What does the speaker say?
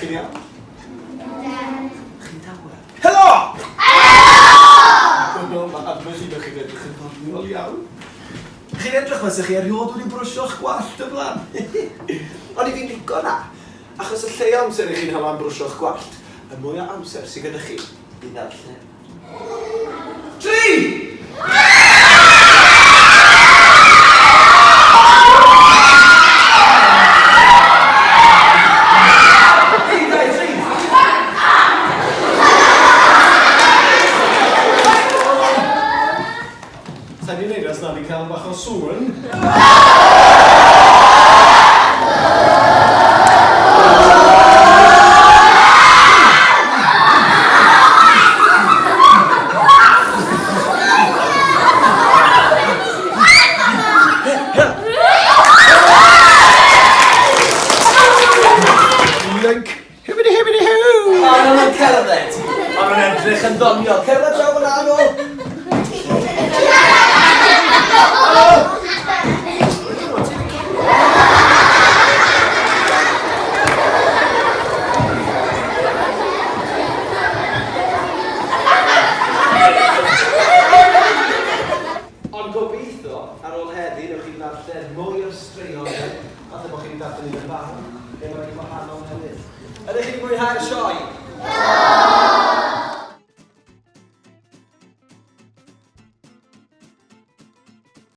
chi'n iawn? Chi'n dawel? Helo! Mae ambell un o'ch chi'n edrych yn ddoniol iawn. Chi'n edrych fel sech chi eriod wedi brwsio'ch gwallt y blaen. Ond i fi'n ligo na, achos y lleia amser i chi'n hala'n brwsio'ch gwallt, y mwy o amser sydd gyda chi i ddarllen. 3! Sa'n ni'n neud as na ni'n cael bach o sŵn. Hibidi-hibidi-hoo! O, na'n cerdded. O, na'n edrych yn ddoniol. Cerdded draw fan anw. Ond gobeithio, ar ôl heddi, newch chi'n darllen mwy o'r straeon fatha bod chi'n darllen i'n barod, neu mae'n wahanol hefyd. Ydych chi'n mwynhau'r sioe?